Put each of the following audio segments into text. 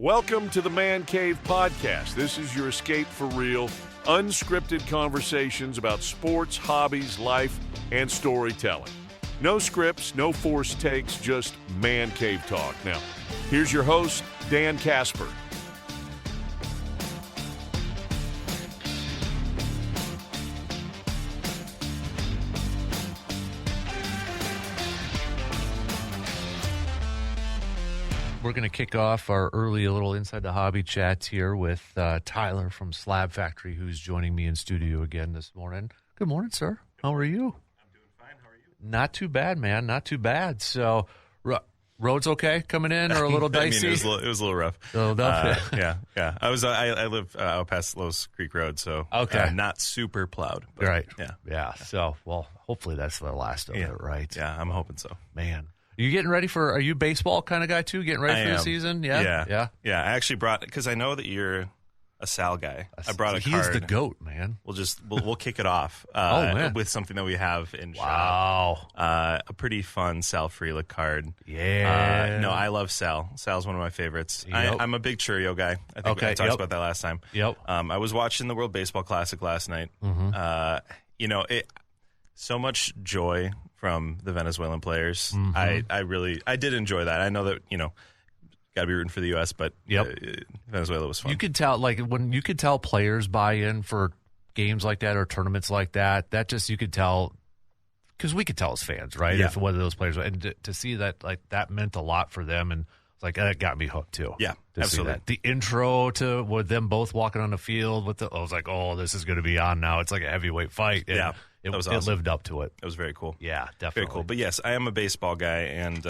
Welcome to the Man Cave Podcast. This is your escape for real, unscripted conversations about sports, hobbies, life, and storytelling. No scripts, no forced takes, just Man Cave talk. Now, here's your host, Dan Kasper. We're going to kick off our early little Inside the Hobby chats here with Tyler from Slab Factory, who's joining me in studio again this morning. Good morning, sir. How are you? I'm doing fine. How are you? Not too bad, man. Not too bad. So, roads okay coming in or a little dicey? I mean, it was a little rough. Yeah. I live out past Lowe's Creek Road, so not super plowed. But, right. Yeah. So, well, hopefully that's the last of it, right? Yeah, I'm hoping so. Man. You getting ready for? Are you a baseball kind of guy too? Getting ready for the season? Yeah. I actually brought, because I know that you're a Sal guy. I brought a card. He's the GOAT, man. We'll kick it off with something that we have in shop. Wow. A pretty fun Sal Frelick card. Yeah. No, I love Sal. Sal's one of my favorites. Yep. I'm a big Churio guy. I think I talked about that last time. Yep. I was watching the World Baseball Classic last night. Mm-hmm. So much joy from the Venezuelan players. Mm-hmm. I did enjoy that. I know that, got to be rooting for the U.S., but Venezuela was fun. You could tell, when you could tell players buy in for games like that or tournaments like that, you could tell, because we could tell as fans, right? Yeah. If whether those players, and to see that, that meant a lot for them, and that got me hooked too. Yeah, to absolutely. See that. The intro to with them both walking on the field I was like, oh, this is going to be on now. It's like a heavyweight fight. And that was awesome. awesome. It lived up to it. It was very cool. Yeah, definitely. Very cool. But yes, I am a baseball guy, and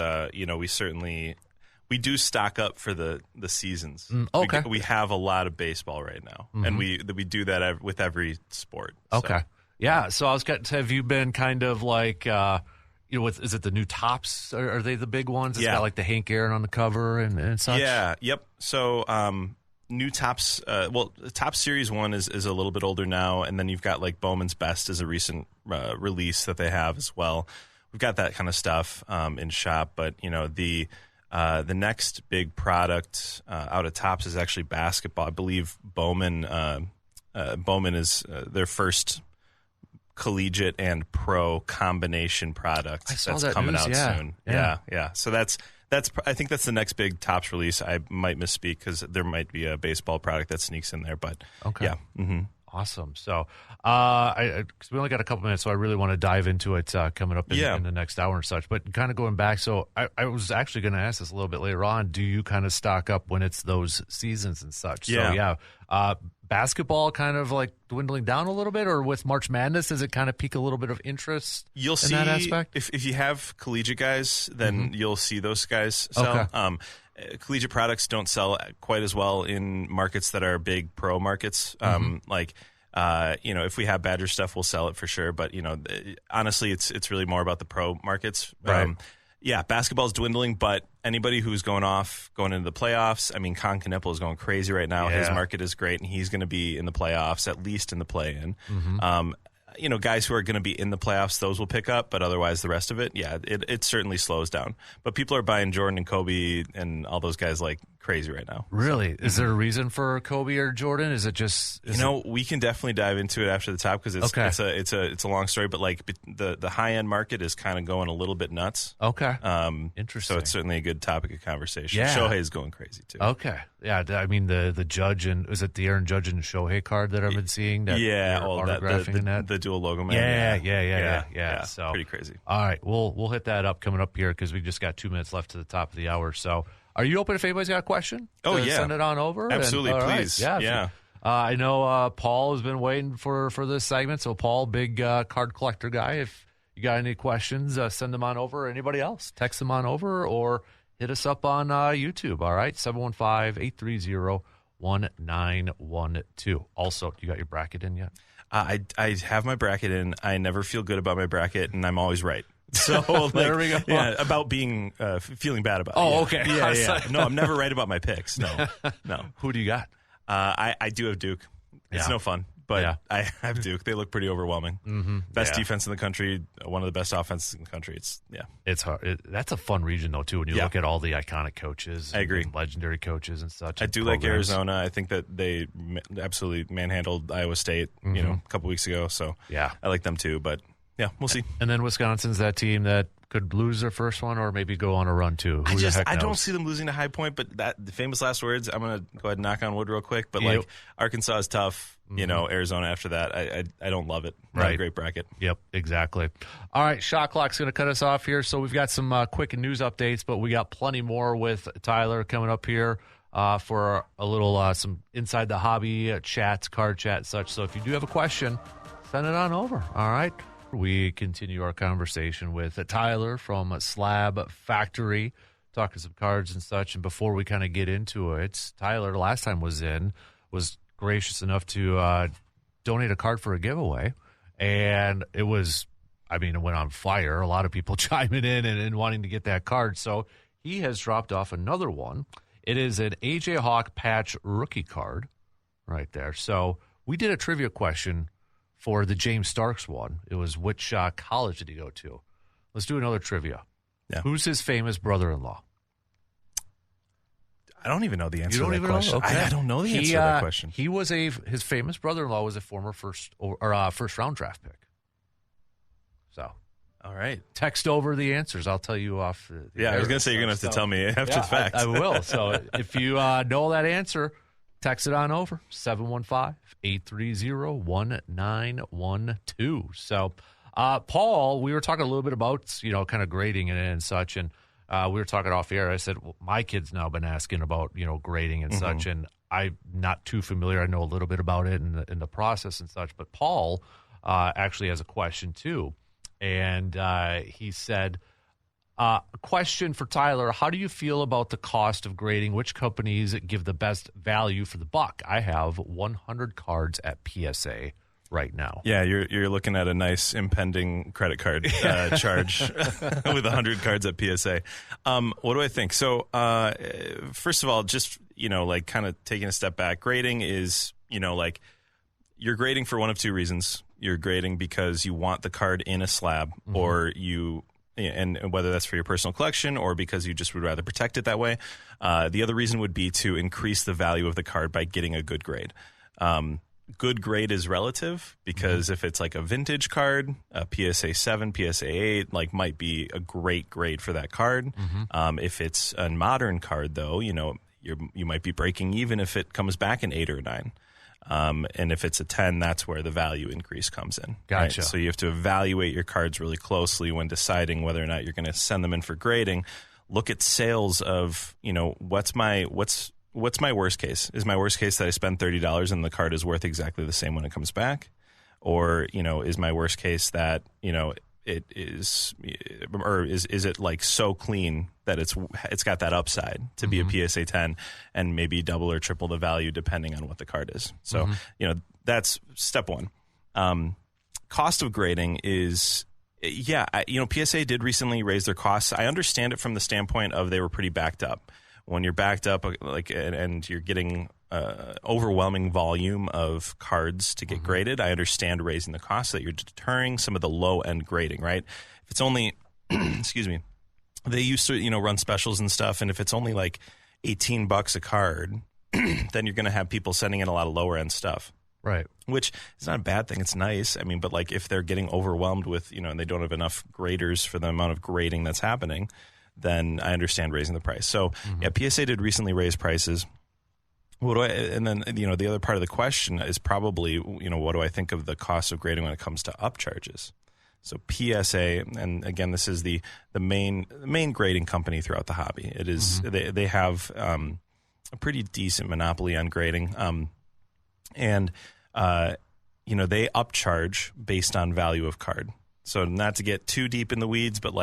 we do stock up for the seasons. Okay. We have a lot of baseball right now, and we do that with every sport. Okay. So. Yeah. So have you been kind of is it the new tops? Are they the big ones? It's got the Hank Aaron on the cover and such? Yeah. Yep. So new tops. Top Series 1 is a little bit older now, and then you've got Bowman's Best as a recent release that they have as well. We've got that kind of stuff in shop, but the next big product out of Topps is actually basketball. I believe Bowman is their first collegiate and pro combination product that's coming out soon. Yeah. So that's I think that's the next big Topps release. I might misspeak because there might be a baseball product that sneaks in there, but yeah. Mm-hmm. Awesome. So, because we only got a couple minutes, so I really want to dive into it coming up in the next hour and such. But kind of going back, so I was actually going to ask this a little bit later on. Do you kind of stock up when it's those seasons and such? Yeah. So, basketball kind of dwindling down a little bit, or with March Madness, does it kind of pique a little bit of interest? You'll see that aspect? If you have collegiate guys, then you'll see those guys sell. Okay. Collegiate products don't sell quite as well in markets that are big pro markets. If we have Badger stuff, we'll sell it for sure. But honestly, it's really more about the pro markets. Right. Basketball's dwindling, but anybody who's going into the playoffs, I mean, Con Knipple is going crazy right now. Yeah. His market is great, and he's going to be in the playoffs, at least in the play-in. Mm-hmm. Guys who are going to be in the playoffs, those will pick up, but otherwise the rest of it, it certainly slows down. But people are buying Jordan and Kobe and all those guys like crazy right now. Really? So, is there a reason for Kobe or Jordan? Is it just... we can definitely dive into it after the top because it's a long story, but the high-end market is kind of going a little bit nuts. Okay. So Interesting. it's certainly a good topic of conversation. Yeah. Shohei is going crazy too. Okay. Yeah, I mean the Judge and is it the Aaron Judge and Shohei card that I've been seeing? That autographing the dual logo man. Yeah. So pretty crazy. All right, we'll hit that up coming up here because we just got 2 minutes left to the top of the hour. So, are you open if anybody's got a question? Send it on over. Absolutely, please. Right. Yeah. I know Paul has been waiting for this segment. So, Paul, big card collector guy. If you got any questions, send them on over. Anybody else, text them on over or hit us up on YouTube. All right, 715-830-1912. Also, you got your bracket in yet? I have my bracket in. I never feel good about my bracket, and I'm always right. So there we go. Yeah, about being feeling bad about it. Oh, okay. Yeah. No, I'm never right about my picks. No. Who do you got? I do have Duke. It's no fun. but I have Duke. They look pretty overwhelming. Best defense in the country, one of the best offenses in the country. It's hard. That's a fun region though too. When you look at all the iconic coaches, I agree, and legendary coaches and such. I do like Arizona. I think that they absolutely manhandled Iowa State, a couple weeks ago. So I like them too. But we'll see. And then Wisconsin's that team that could lose their first one or maybe go on a run too. I don't see them losing to High Point, but the famous last words, I'm going to go ahead and knock on wood real quick, but Arkansas is tough, Arizona after that. I don't love it. Not a great bracket. Yep, exactly. All right, shot clock's going to cut us off here, so we've got some quick news updates, but we got plenty more with Tyler coming up here for a little some inside the hobby chats, card chat, such. So if you do have a question, send it on over. All right. We continue our conversation with Tyler from Slab Factory, talking some cards and such. And before we kind of get into it, Tyler, last time was gracious enough to donate a card for a giveaway. And it went on fire. A lot of people chiming in and wanting to get that card. So he has dropped off another one. It is an A.J. Hawk patch rookie card right there. So we did a trivia question for the James Starks one. It was, which college did he go to? Let's do another trivia. Yeah. Who's his famous brother-in-law? I don't even know the answer to that question. Okay. I don't know the answer to that question. His famous brother-in-law was a former first round draft pick. So, all right. Text over the answers. I'll tell you off. I was going to say you're going to have to tell me after the fact. I will. So if you know that answer, text it on over, 715-830-1912. So, Paul, we were talking a little bit about, kind of grading and such, and we were talking off air. I said, well, my kid's now been asking about, grading and such, and I'm not too familiar. I know a little bit about it in the process and such, but Paul actually has a question too. And he said, a question for Tyler: how do you feel about the cost of grading? Which companies give the best value for the buck? I have 100 cards at PSA right now. Yeah, you're looking at a nice impending credit card charge with 100 cards at PSA. What do I think? So, first of all, just, kind of taking a step back, grading is, you're grading for one of two reasons. You're grading because you want the card in a slab, or and whether that's for your personal collection or because you just would rather protect it that way. The other reason would be to increase the value of the card by getting a good grade. Good grade is relative because if it's like a vintage card, a PSA 7, PSA 8, might be a great grade for that card. If it's a modern card, though, you might be breaking even if it comes back an 8 or a 9. And if it's a 10, that's where the value increase comes in. Gotcha. Right? So you have to evaluate your cards really closely when deciding whether or not you're going to send them in for grading. Look at sales of, what's my worst case? Is my worst case that I spend $30 and the card is worth exactly the same when it comes back? Or, is my worst case that, it is, or is it so clean that it's got that upside to be a PSA 10 and maybe double or triple the value depending on what the card is. So, that's step one. Cost of grading is, PSA did recently raise their costs. I understand it from the standpoint of they were pretty backed up. When you're backed up, and you're getting overwhelming volume of cards to get graded, I understand raising the cost, that you're deterring some of the low-end grading, right? If it's only, excuse me, they used to, run specials and stuff, and if it's only $18 a card, then you're going to have people sending in a lot of lower-end stuff. Right. Which is not a bad thing. It's nice. I mean, but if they're getting overwhelmed with, and they don't have enough graders for the amount of grading that's happening, then I understand raising the price. So, PSA did recently raise prices. And then, the other part of the question is probably, what do I think of the cost of grading when it comes to upcharges? So PSA, and again, this is the main grading company throughout the hobby. It is, they have a pretty decent monopoly on grading. And they upcharge based on value of card. So not to get too deep in the weeds, but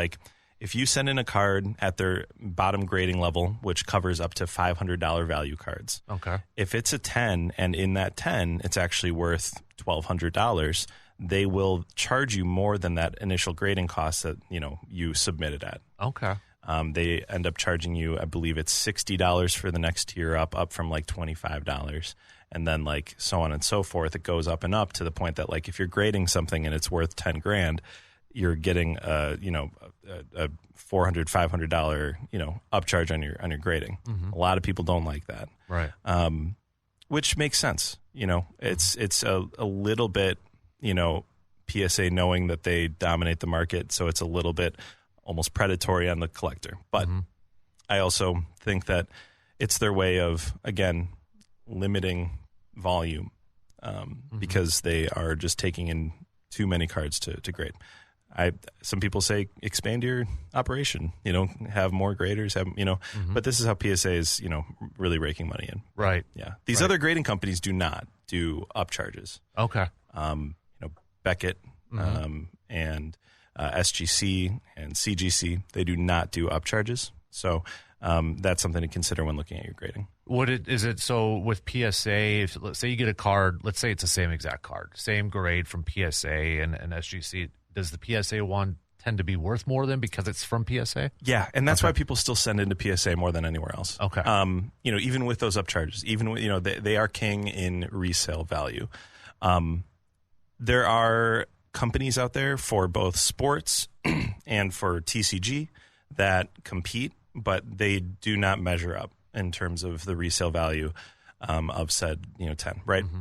if you send in a card at their bottom grading level, which covers up to $500 value cards. Okay. If it's a 10 and in that 10, it's actually worth $1,200, they will charge you more than that initial grading cost that, you submitted at. Okay. They end up charging you, I believe it's $60 for the next tier up from like $25. And then like so on and so forth. It goes up and up to the point that like if you're grading something and it's worth $10,000, you're getting a $400, $500 upcharge on your grading. Mm-hmm. A lot of people don't like that, right? Which makes sense. It's a little bit PSA knowing that they dominate the market, so it's a little bit almost predatory on the collector. But I also think that it's their way of, again, limiting volume because they are just taking in too many cards to grade. Some people say expand your operation, have more graders, but this is how PSA is, really raking money in. Right. Yeah. These other grading companies do not do upcharges. Okay. Beckett and SGC and CGC, they do not do upcharges. So that's something to consider when looking at your grading. So with PSA, if let's say you get a card, let's say it's the same exact card, same grade from PSA and SGC, does the PSA one tend to be worth more than because it's from PSA? Yeah, and that's why people still send into PSA more than anywhere else. Okay. Even with those upcharges, even with, they are king in resale value. There are companies out there for both sports and for TCG that compete, but they do not measure up in terms of the resale value of said 10, right? Mm-hmm.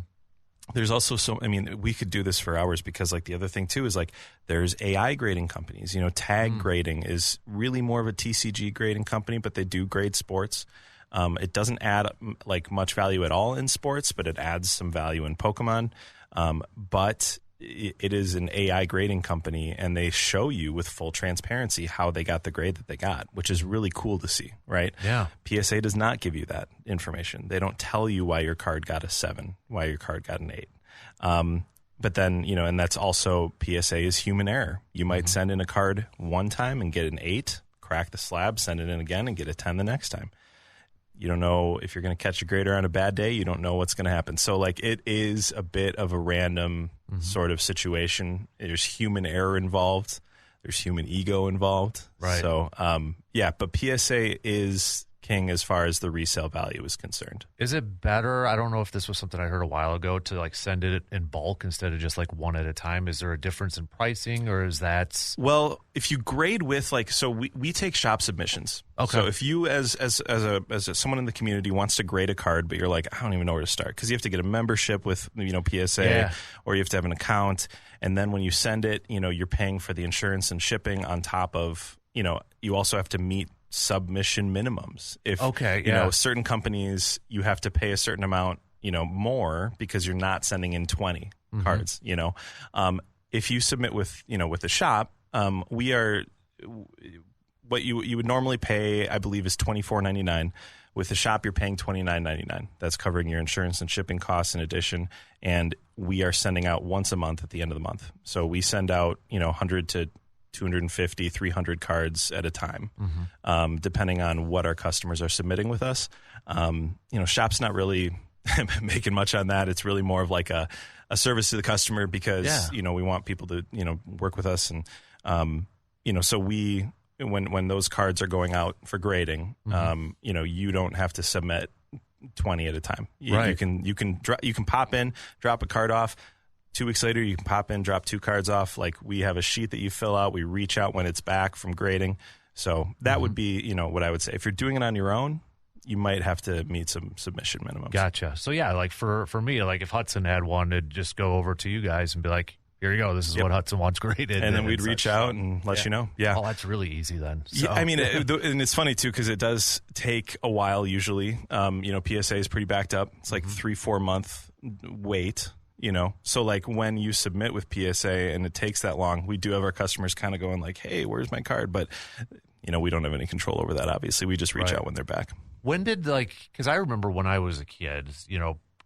There's also we could do this for hours because like the other thing too is like there's AI grading companies. Tag Grading is really more of a TCG grading company, but they do grade sports. It doesn't add like much value at all in sports, but it adds some value in Pokemon. But it is an AI grading company, and they show you with full transparency how they got the grade that they got, which is really cool to see, right? Yeah. PSA does not give you that information. They don't tell you why your card got a 7, why your card got an 8. But then, and that's also PSA is human error. You might send in a card one time and get an 8, crack the slab, send it in again and get a 10 the next time. You don't know if you're going to catch a grader on a bad day. You don't know what's going to happen. So, like, it is a bit of a random sort of situation. There's human error involved. There's human ego involved. Right. So, but PSA is king as far as the resale value is concerned. Is it better? I don't know if this was something I heard a while ago to like send it in bulk instead of just like one at a time. Is there a difference in pricing, or is that? Well, if you grade with we take shop submissions. Okay. So if you as someone in the community wants to grade a card, but you're like, I don't even know where to start because you have to get a membership with PSA, or you have to have an account, and then when you send it, you're paying for the insurance and shipping on top of you also have to meet submission minimums. If certain companies, you have to pay a certain amount more because you're not sending in 20 cards. If you submit with the shop, we are what you would normally pay, I believe, is $24.99. With the shop, you're paying $29.99. That's covering your insurance and shipping costs in addition. And we are sending out once a month at the end of the month. So we send out 100 to 250, 300 cards at a time, depending on what our customers are submitting with us. Shop's not really making much on that. It's really more of like a service to the customer because, we want people to, work with us. And, so we, when those cards are going out for grading, you don't have to submit 20 at a time. You can pop in, drop a card off. 2 weeks later, you can pop in, drop 2 cards off. Like we have a sheet that you fill out. We reach out when it's back from grading. So that would be, what I would say. If you're doing it on your own, you might have to meet some submission minimums. Gotcha. So yeah, like for me, like if Hudson had one, it'd just go over to you guys and be like, here you go. This is what Hudson wants graded. And then we'd reach out and let you know. Yeah. Oh, that's really easy then. So. Yeah, I mean, and it's funny too, because it does take a while usually. PSA is pretty backed up. It's like 3-4 month wait. So like when you submit with PSA and it takes that long, we do have our customers kind of going like, hey, where's my card? But, we don't have any control over that, obviously. We just reach out when they're back. When did because I remember when I was a kid,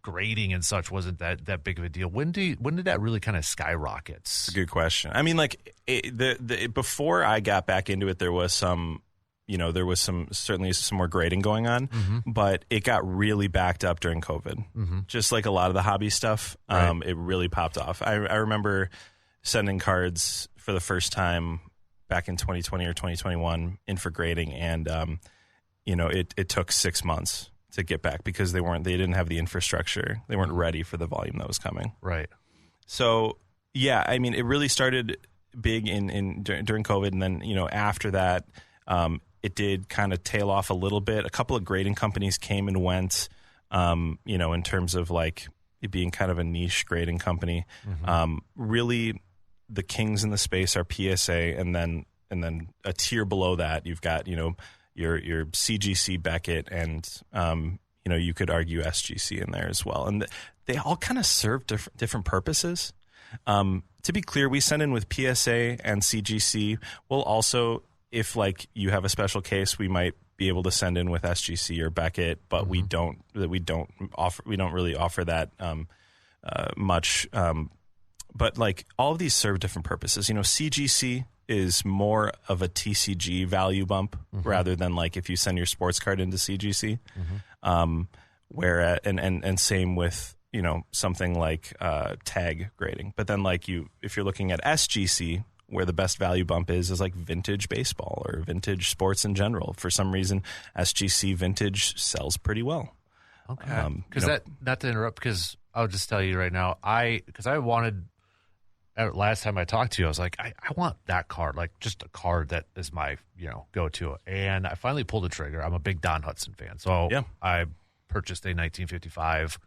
grading and such wasn't that big of a deal. When did that really kind of skyrocket? It's a good question. I mean, like before I got back into it, there was some certainly some more grading going on, but it got really backed up during COVID. Just like a lot of the hobby stuff, it really popped off. I remember sending cards for the first time back in 2020 or 2021 in for grading, and it took 6 months to get back because they didn't have the infrastructure. They weren't ready for the volume that was coming. Right. So yeah, I mean, it really started big during COVID, and then after that, it did kind of tail off a little bit. A couple of grading companies came and went, in terms of like it being kind of a niche grading company. Really, the kings in the space are PSA, and then a tier below that, you've got your CGC Beckett, and you could argue SGC in there as well, and they all kind of serve different purposes. To be clear, we send in with PSA and CGC. We'll also, if like you have a special case, we might be able to send in with SGC or Beckett, but we don't really offer that much. But like all of these serve different purposes. CGC is more of a TCG value bump rather than like if you send your sports card into CGC. And same with something like tag grading. But then like if you're looking at SGC, where the best value bump is like vintage baseball or vintage sports in general. For some reason, SGC vintage sells pretty well. Okay. Because not to interrupt, because I'll just tell you right now, because I wanted, last time I talked to you, I was like, I want that card, like just a card that is my, go-to. And I finally pulled the trigger. I'm a big Don Hudson fan. So I purchased a 1955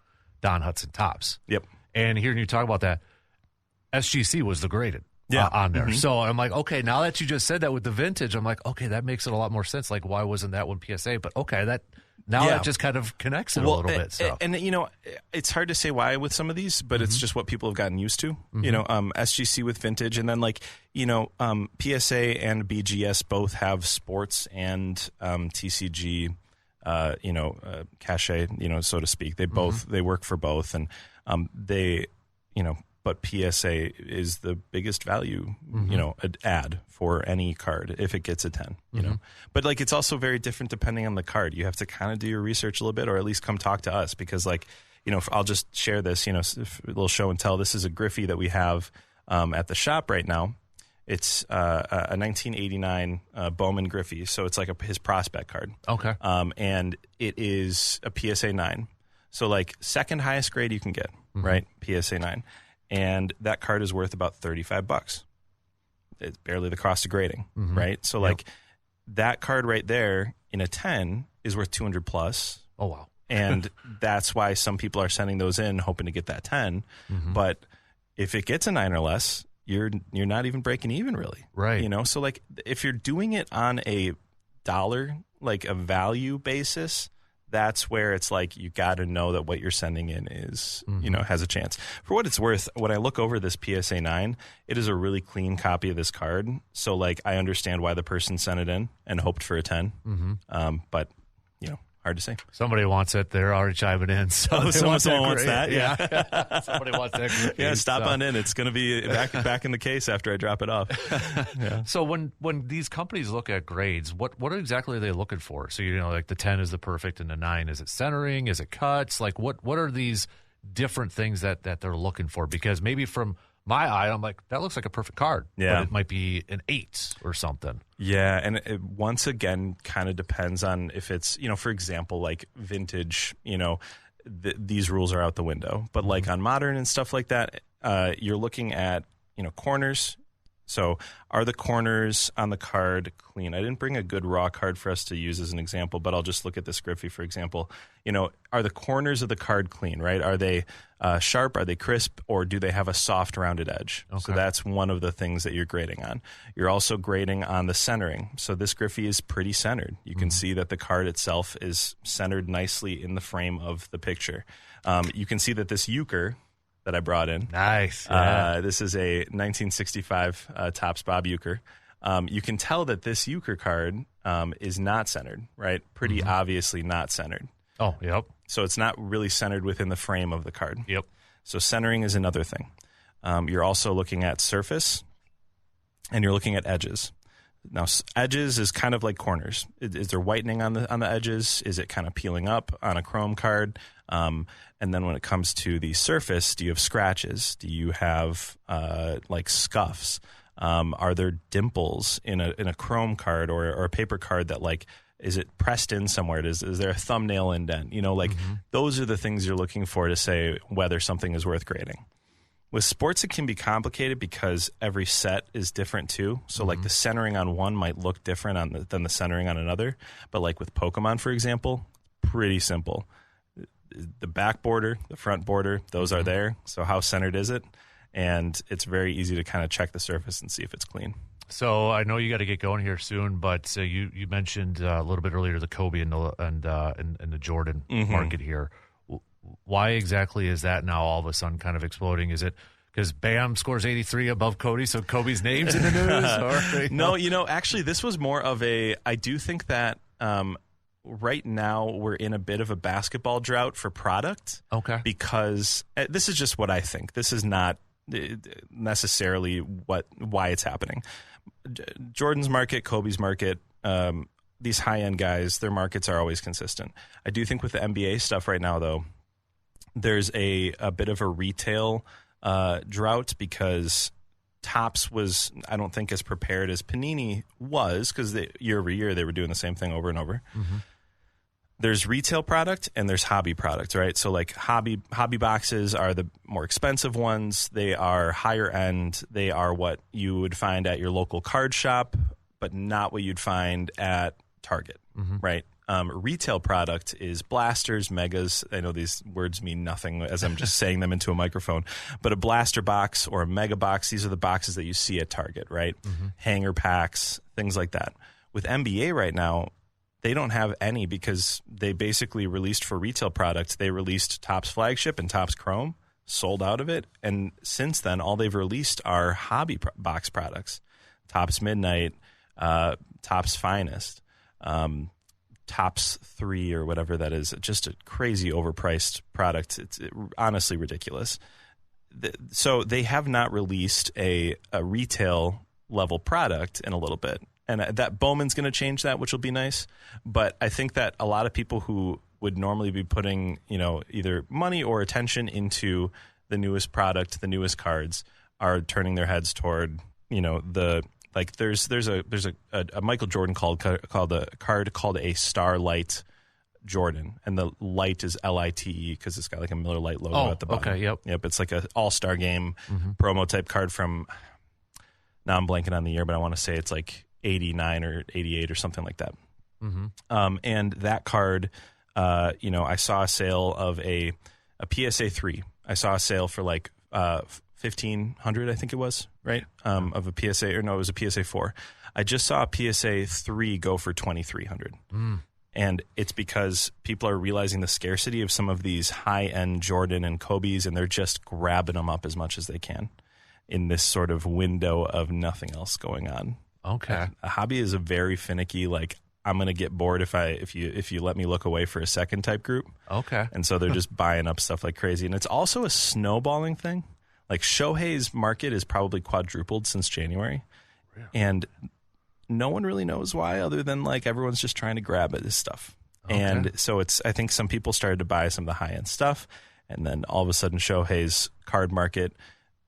Don Hudson Topps. Yep. And hearing you talk about that, SGC was the graded on there. So I'm like, okay, now that you just said that with the vintage, I'm like, okay, that makes it a lot more sense. Like, why wasn't that one PSA? But okay, that just kind of connects it a little bit. So. And it's hard to say why with some of these, but it's just what people have gotten used to. SGC with vintage, and then like PSA and BGS both have sports and TCG. Cachet, so to speak. They both they work for both, and but PSA is the biggest value, ad for any card if it gets a 10, But like it's also very different depending on the card. You have to kind of do your research a little bit, or at least come talk to us, because like, I'll just share this, a little show and tell. This is a Griffey that we have at the shop right now. It's a 1989 Bowman Griffey, so it's like his prospect card. Okay. And it is a PSA 9. So like second highest grade you can get, right? PSA 9. And that card is worth about $35. It's barely the cost of grading, right? So like that card right there in a 10 is worth 200 plus. Oh, wow. And that's why some people are sending those in hoping to get that 10. But if it gets a 9 or less, you're not even breaking even, really. Right. So like if you're doing it on a dollar, like a value basis, that's where it's like you got to know that what you're sending in is, has a chance. For what it's worth, when I look over this PSA 9, it is a really clean copy of this card. So like I understand why the person sent it in and hoped for a 10. But, hard to say. Somebody wants it. They're already chiming in. So someone wants that. Yeah. Somebody wants that. Griffey, yeah. Stop on in. It's going to be back in the case after I drop it off. Yeah. So when these companies look at grades, what exactly are they looking for? So, like the 10 is the perfect and the 9, is it centering? Is it cuts? Like what are these different things that they're looking for? Because maybe from my eye, I'm like, that looks like a perfect card. Yeah. But it might be an 8 or something. Yeah. And it once again kind of depends on if it's, for example, like vintage, these rules are out the window. But like on modern and stuff like that, you're looking at, corners. So are the corners on the card clean? I didn't bring a good raw card for us to use as an example, but I'll just look at this Griffey, for example. Are the corners of the card clean, right? Are they sharp? Are they crisp? Or do they have a soft, rounded edge? Okay. So that's one of the things that you're grading on. You're also grading on the centering. So this Griffey is pretty centered. You can see that the card itself is centered nicely in the frame of the picture. You can see that this Euchre that I brought in. Nice. Yeah. This is a 1965 Topps Bob Euchre. You can tell that this Euchre card is not centered, right? Pretty obviously not centered. Oh, yep. So it's not really centered within the frame of the card. Yep. So centering is another thing. You're also looking at surface, and you're looking at edges. Now, edges is kind of like corners. Is there whitening on the edges? Is it kind of peeling up on a chrome card? And then when it comes to the surface, do you have scratches? Do you have like scuffs? Are there dimples in a chrome card or a paper card that like, is it pressed in somewhere? Is there a thumbnail indent? Those are the things you're looking for to say whether something is worth grading. With sports, it can be complicated because every set is different too. So like the centering on one might look different than the centering on another. But like with Pokemon, for example, pretty simple. The back border, the front border, those are there. So how centered is it? And it's very easy to kind of check the surface and see if it's clean. So I know you got to get going here soon, but you mentioned a little bit earlier the Kobe and the Jordan market here. Why exactly is that now all of a sudden kind of exploding? Is it because Bam scores 83 above Cody, so Kobe's name's in the news? No, actually, this was more of I do think that right now we're in a bit of a basketball drought for product. Okay. Because this is just what I think. This is not necessarily why it's happening. Jordan's market, Kobe's market, these high-end guys, their markets are always consistent. I do think with the NBA stuff right now, though, there's a bit of a retail drought because Topps was, I don't think, as prepared as Panini was because year over year they were doing the same thing over and over. Mm-hmm. There's retail product and there's hobby product, right? So like hobby boxes are the more expensive ones. They are higher end. They are what you would find at your local card shop, but not what you'd find at Target, right? Retail product is blasters, megas. I know these words mean nothing as I'm just saying them into a microphone, but a blaster box or a mega box, these are the boxes that you see at Target, right? Hanger packs, things like that. With NBA right now, they don't have any because they basically released for retail products. They released Topps Flagship and Topps Chrome, sold out of it. And since then, all they've released are hobby box products. Topps Midnight, Topps Finest, Topps 3 or whatever that is. Just a crazy overpriced product. It's honestly ridiculous. So they have not released a retail level product in a little bit. And that Bowman's going to change that, which will be nice. But I think that a lot of people who would normally be putting, either money or attention into the newest product, the newest cards, are turning their heads toward, there's a Michael Jordan called a card called a Starlight Jordan, and the light is LITE because it's got like a Miller Lite logo at the bottom. Okay, yep. It's like an All-Star Game promo type card from. Now I'm blanking on the year, but I want to say it's like 89 or 88 or something like that. And that card, I saw a sale of a PSA 3. I saw a sale for like $1,500, I think it was, right? Of a PSA, or no, it was a PSA 4. I just saw a PSA 3 go for $2,300. And it's because people are realizing the scarcity of some of these high-end Jordan and Kobe's, and they're just grabbing them up as much as they can in this sort of window of nothing else going on. Okay. A hobby is a very finicky, like, I'm going to get bored if you let me look away for a second type group. Okay. And so they're just buying up stuff like crazy. And it's also a snowballing thing. Like Shohei's market is probably quadrupled since January. Really? And no one really knows why other than like everyone's just trying to grab at this stuff. Okay. And so I think some people started to buy some of the high-end stuff. And then all of a sudden Shohei's card market,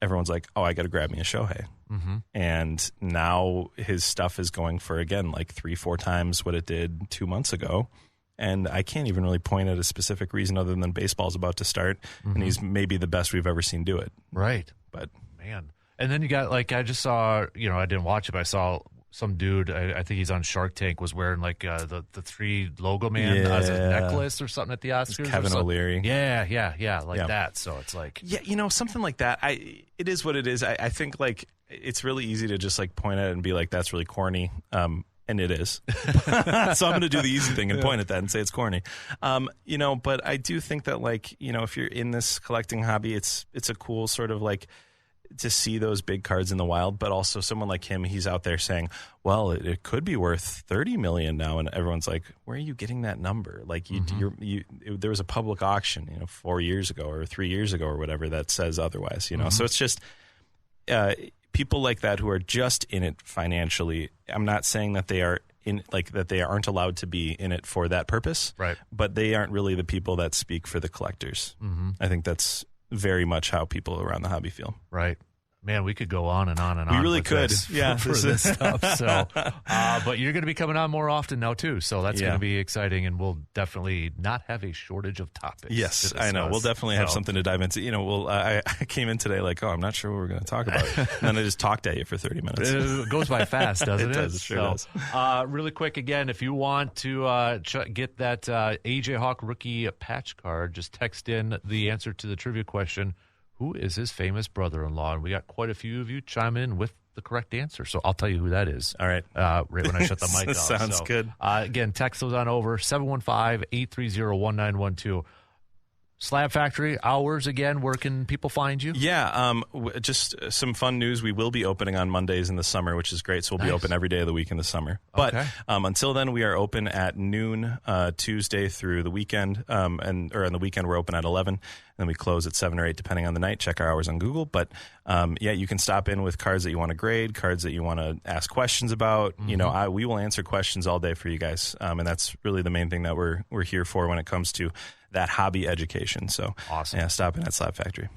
everyone's like, oh, I got to grab me a Shohei. And now his stuff is going for, again, like 3-4 times what it did 2 months ago. And I can't even really point at a specific reason other than baseball's about to start. And he's maybe the best we've ever seen do it. Right. But man. And then you got, like, I just saw, I didn't watch it, but I saw some dude, I think he's on Shark Tank, was wearing like the 3 logo man as a necklace or something at the Oscars. It's Kevin O'Leary. Yeah, like that. So it's like, something like that. It is what it is. I think like it's really easy to just like point at it and be like, that's really corny. And it is. So I'm going to do the easy thing and point at that and say it's corny. But I do think that like, if you're in this collecting hobby, it's a cool sort of like to see those big cards in the wild, but also someone like him, he's out there saying, well, it could be worth $30 million now. And everyone's like, where are you getting that number? Like there was a public auction, 4 years ago or 3 years ago or whatever that says otherwise, So it's just, people like that who are just in it financially. I'm not saying that they are that they aren't allowed to be in it for that purpose, right? But they aren't really the people that speak for the collectors. I think that's very much how people around the hobby feel. Right. Man, we could go on and on and we on. really with could, this, yeah, for this stuff. So, but you're going to be coming on more often now too, so that's going to be exciting, and we'll definitely not have a shortage of topics. Yes, I know. We'll definitely have something to dive into. I came in today like, I'm not sure what we're going to talk about, and then I just talked at you for 30 minutes. It goes by fast, doesn't it? It sure does. Really quick again, if you want to get that AJ Hawk rookie patch card, just text in the answer to the trivia question. Who is his famous brother-in-law? And we got quite a few of you chime in with the correct answer. So I'll tell you who that is. All right. Right when I shut the mic off. Sounds good. Again, text those on over, 715-830-1912. Slab Factory hours again. Where can people find you? Yeah, just some fun news. We will be opening on Mondays in the summer, which is great. So we'll be open every day of the week in the summer. But until then, we are open at noon Tuesday through the weekend, or on the weekend we're open at 11, and then we close at 7 or 8 depending on the night. Check our hours on Google. But you can stop in with cards that you want to grade, cards that you want to ask questions about. Mm-hmm. We will answer questions all day for you guys, and that's really the main thing that we're here for when it comes to that hobby education. So awesome. Yeah, stop in at Slab Factory.